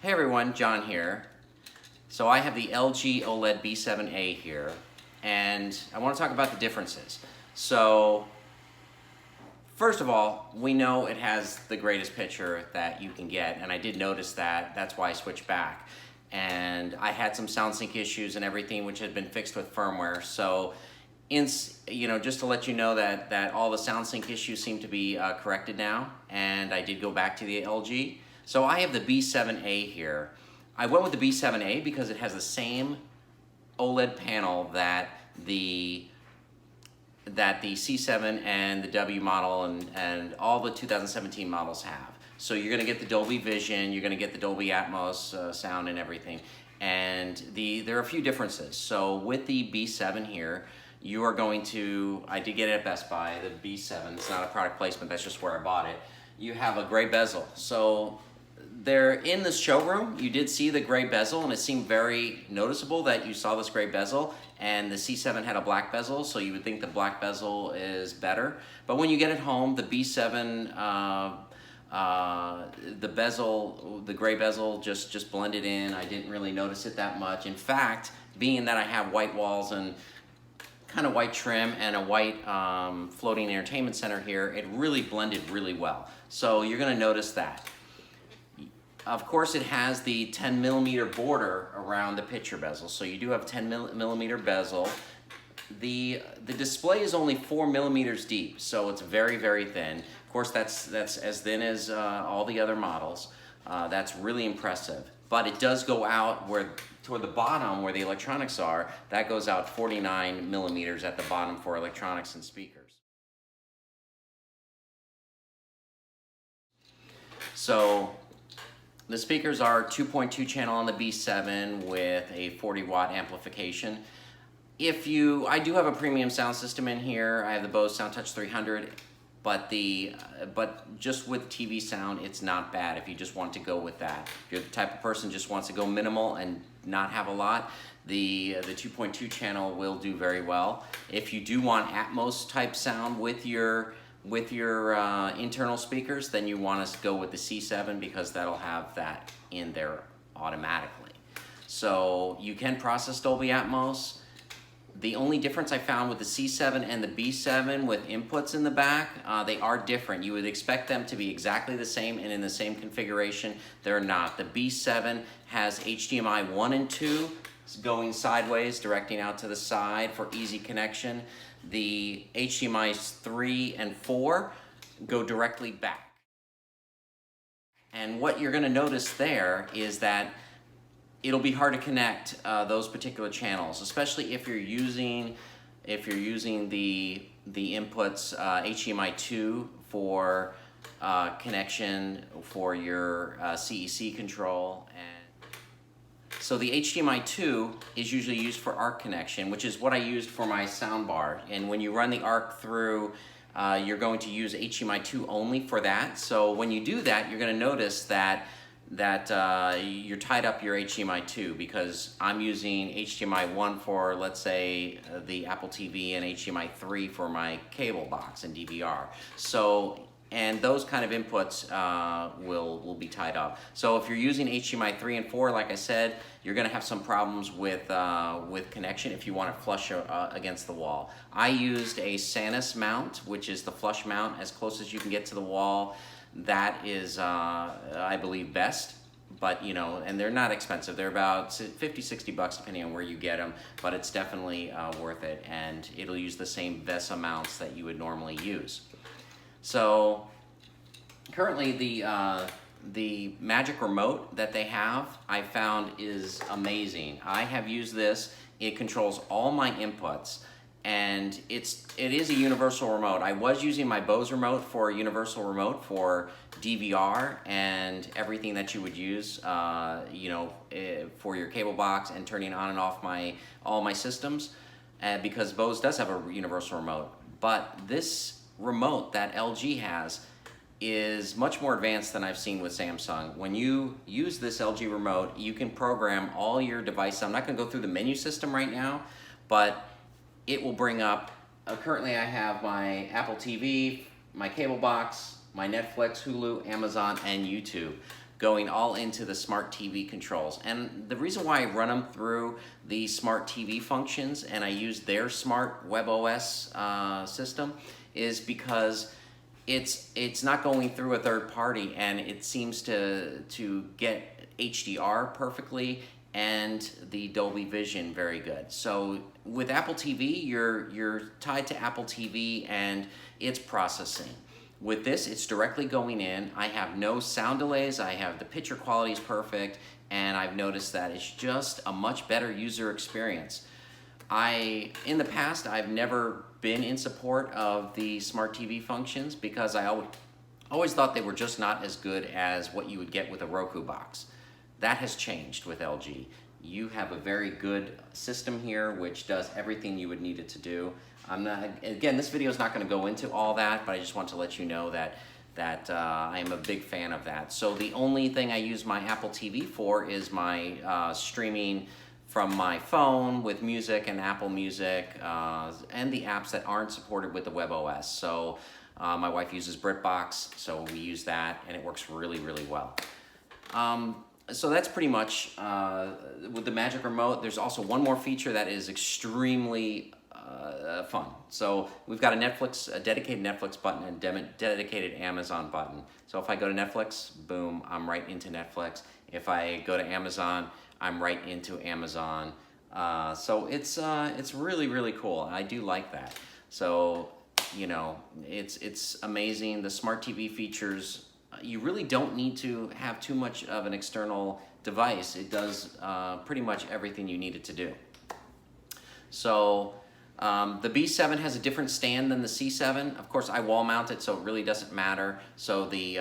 Hey everyone, John here. So I have the LG OLED B7A here, and I want to talk about the differences. So first of all, we know it has the greatest picture that you can get, and I did notice that. That's why I switched back. And I had some sound sync issues and everything, which had been fixed with firmware. So just to let you know that all the sound sync issues seem to be corrected now, and I did go back to the LG. So I have the B7A here. I went with the B7A because it has the same OLED panel that the C7 and the W model and all the 2017 models have. So you're going to get the Dolby Vision, you're going to get the Dolby Atmos sound and everything. And there are a few differences. So with the B7 here, you are going to, I did get it at Best Buy, the B7, it's not a product placement, that's just where I bought it. You have a gray bezel. So there in the showroom, you did see the gray bezel, and it seemed very noticeable that you saw this gray bezel, and the C7 had a black bezel, so you would think the black bezel is better. But when you get it home, the B7, the bezel, the gray bezel just blended in. I didn't really notice it that much. In fact, being that I have white walls and kind of white trim and a white floating entertainment center here, it really blended really well. So you're gonna notice that. Of course, it has the 10 millimeter border around the picture bezel. So you do have 10 millimeter bezel. The display is only 4 millimeters deep, so it's very, very thin. Of course, that's as thin as all the other models. That's really impressive. But it does go out toward the bottom where the electronics are. That goes out 49 millimeters at the bottom for electronics and speakers. So the speakers are 2.2 channel on the B7 with a 40 watt amplification. I do have a premium sound system in here. I have the Bose SoundTouch 300, but just with TV sound, it's not bad if you just want to go with that. If you're the type of person who just wants to go minimal and not have a lot, the 2.2 channel will do very well. If you do want Atmos type sound with your internal speakers, then you want to go with the C7 because that'll have that in there automatically. So you can process Dolby Atmos. The only difference I found with the C7 and the B7 with inputs in the back, they are different. You would expect them to be exactly the same and in the same configuration. They're not. The B7 has HDMI 1 and 2 going sideways, directing out to the side for easy connection. The HDMI 3 and 4 go directly back. And what you're going to notice there is that it'll be hard to connect those particular channels, especially if you're using the inputs HDMI 2 for connection for your CEC control. So the HDMI 2 is usually used for ARC connection, which is what I used for my soundbar. And when you run the ARC through, you're going to use HDMI 2 only for that. So when you do that, you're going to notice that you're tied up your HDMI 2 because I'm using HDMI 1 for, let's say, the Apple TV and HDMI 3 for my cable box and DVR. So, and those kind of inputs will be tied up. So if you're using HDMI 3 and 4, like I said, you're going to have some problems with connection if you want it flush against the wall. I used a Sanus mount, which is the flush mount as close as you can get to the wall. That is, I believe, best, but and they're not expensive. They're about 50, 60 bucks depending on where you get them, but it's definitely worth it, and it'll use the same VESA mounts that you would normally use. So currently the Magic Remote that they have, I found is amazing. I have used this. It controls all my inputs. And it is a universal remote. I was using my Bose remote for a universal remote for DVR and everything that you would use, for your cable box and turning on and off all my systems, because Bose does have a universal remote. But this remote that LG has is much more advanced than I've seen with Samsung. When you use this LG remote, you can program all your devices. I'm not going to go through the menu system right now, but it will bring up, currently I have my Apple TV, my cable box, my Netflix, Hulu, Amazon, and YouTube. going all into the smart TV controls. And the reason why I run them through the smart TV functions and I use their smart WebOS system is because it's not going through a third party, and it seems to get HDR perfectly and the Dolby Vision very good. So with Apple TV, you're tied to Apple TV and its processing. With this, it's directly going in. I have no sound delays. I have the picture quality is perfect, and I've noticed that it's just a much better user experience. In the past, I've never been in support of the smart TV functions because I always thought they were just not as good as what you would get with a Roku box. That has changed with LG. You have a very good system here which does everything you would need it to do. Again, this video is not going to go into all that, but I just want to let you know that I am a big fan of that. So the only thing I use my Apple TV for is my streaming from my phone with music and Apple Music and the apps that aren't supported with the WebOS. So my wife uses BritBox, so we use that, and it works really, really well. So that's pretty much with the Magic Remote. There's also one more feature that is extremely fun. So we've got a dedicated Netflix button and dedicated Amazon button. So if I go to Netflix, boom, I'm right into Netflix. If I go to Amazon, I'm right into Amazon. So it's really, really cool. I do like that. So, you know, it's amazing. The smart TV features, you really don't need to have too much of an external device. It does pretty much everything you need it to do. So the B7 has a different stand than the C7. Of course, I wall mount it, so it really doesn't matter. So the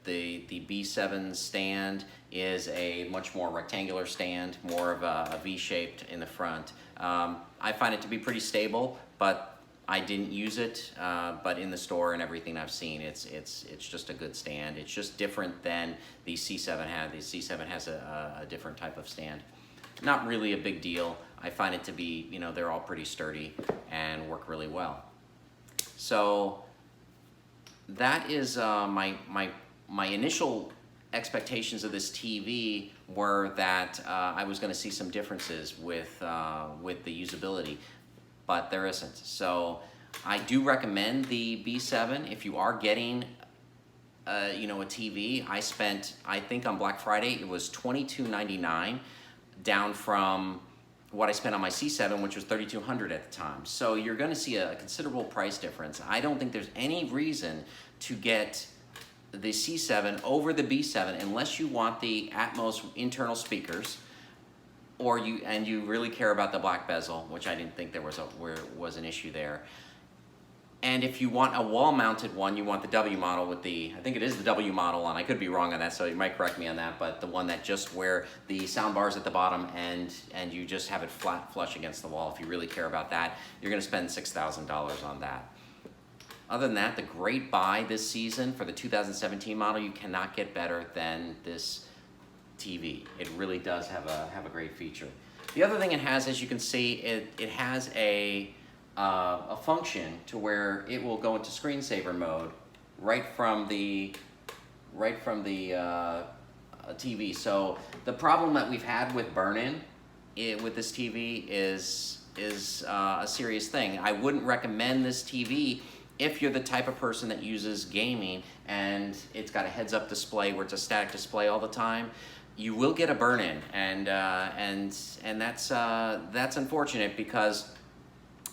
B7 stand is a much more rectangular stand, more of a V-shaped in the front. I find it to be pretty stable, but I didn't use it, but in the store and everything I've seen, it's just a good stand. It's just different than the C7 had. The C7 has a different type of stand. Not really a big deal. I find it to be, you know, they're all pretty sturdy and work really well. So that is my initial expectations of this TV were that I was going to see some differences with the usability, but there isn't. So I do recommend the B7 if you are getting you know, a TV. I think on Black Friday it was $22.99, down from what I spent on my C7, which was $3,200 at the time. So you're going to see a considerable price difference. I don't think there's any reason to get the C7 over the B7 unless you want the Atmos internal speakers, or you really care about the black bezel, which I didn't think there was an issue there. And if you want a wall-mounted one, you want the W model with the, I think it is the W model, and I could be wrong on that, so you might correct me on that, but the one that just where the sound bar is at the bottom and you just have it flat flush against the wall. If you really care about that, you're going to spend $6,000 on that. Other than that, the great buy this season for the 2017 model, you cannot get better than this TV. It really does have a great feature. The other thing it has, as you can see, it has a function to where it will go into screensaver mode right from the TV. So the problem that we've had with Burnin with this TV is a serious thing. I wouldn't recommend this TV if you're the type of person that uses gaming and it's got a heads-up display where it's a static display all the time. You will get a burn-in, and that's unfortunate because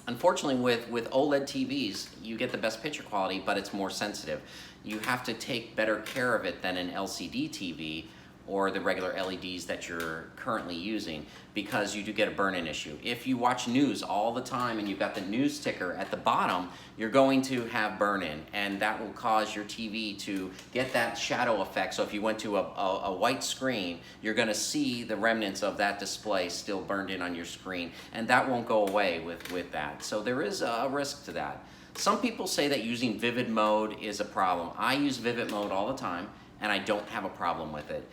unfortunately with OLED TVs you get the best picture quality, but it's more sensitive. You have to take better care of it than an LCD TV or the regular LEDs that you're currently using, because you do get a burn-in issue. If you watch news all the time and you've got the news ticker at the bottom, you're going to have burn-in, and that will cause your TV to get that shadow effect. So if you went to a white screen, you're gonna see the remnants of that display still burned in on your screen, and that won't go away with that. So there is a risk to that. Some people say that using vivid mode is a problem. I use vivid mode all the time, and I don't have a problem with it.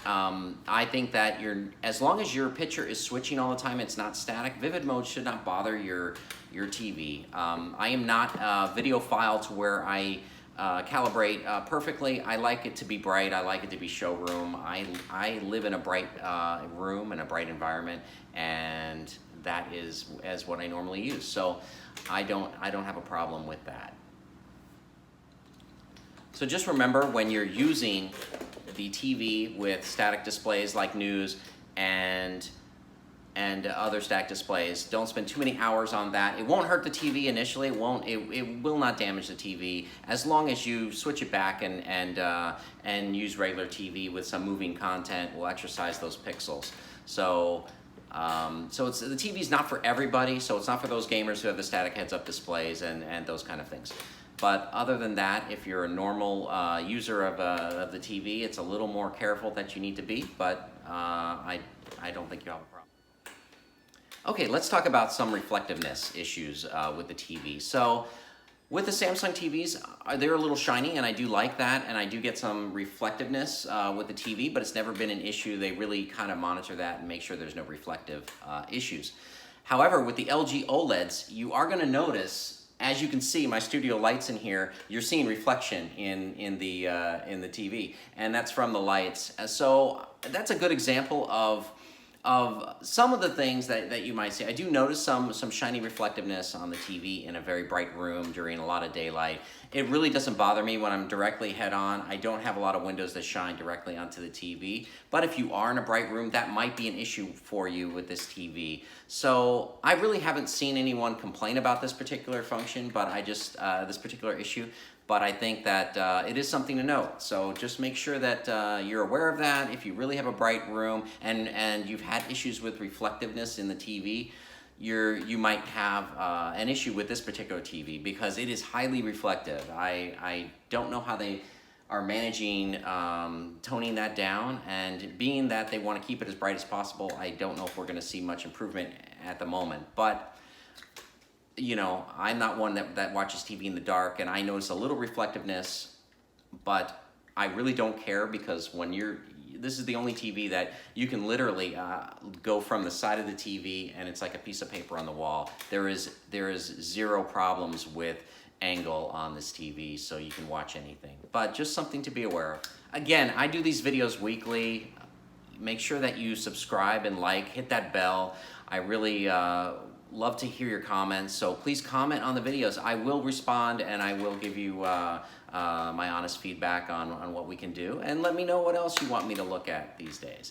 I think that as long as your picture is switching all the time, it's not static, vivid mode should not bother your TV. I am not a videophile to where I calibrate perfectly. I like it to be bright. I like it to be showroom. I live in a bright room and a bright environment, and that is as what I normally use. So I don't have a problem with that. So just remember, when you're using the TV with static displays like news and other static displays, don't spend too many hours on that. It won't hurt the TV initially. It will not damage the TV as long as you switch it back and use regular TV with some moving content. Will exercise those pixels. So it's, the TV's not for everybody. So it's not for those gamers who have the static heads-up displays and those kind of things. But other than that, if you're a normal user of the TV, it's a little more careful that you need to be. But I don't think you have a problem. Okay, let's talk about some reflectiveness issues with the TV. So with the Samsung TVs, they're a little shiny, and I do like that, and I do get some reflectiveness with the TV, but it's never been an issue. They really kind of monitor that and make sure there's no reflective issues. However, with the LG OLEDs, you are going to notice, as you can see, my studio lights in here, you're seeing reflection in the TV, and that's from the lights. So that's a good example of some of the things that you might see. I do notice some shiny reflectiveness on the TV in a very bright room during a lot of daylight. It really doesn't bother me when I'm directly head on. I don't have a lot of windows that shine directly onto the TV. But if you are in a bright room, that might be an issue for you with this TV. So I really haven't seen anyone complain about this particular function, but this particular issue. But I think that it is something to note. So just make sure that you're aware of that. If you really have a bright room and you've had issues with reflectiveness in the TV, you might have an issue with this particular TV because it is highly reflective. I don't know how they are managing toning that down, and being that they want to keep it as bright as possible, I don't know if we're going to see much improvement at the moment. But you know, I'm not one that watches TV in the dark, and I notice a little reflectiveness, but I really don't care because this is the only TV that you can literally go from the side of the TV and it's like a piece of paper on the wall. There is zero problems with angle on this TV, so you can watch anything. But just something to be aware of. Again, I do these videos weekly. Make sure that you subscribe and hit that bell. I really love to hear your comments, so please comment on the videos. I will respond, and I will give you my honest feedback on what we can do, and let me know what else you want me to look at these days.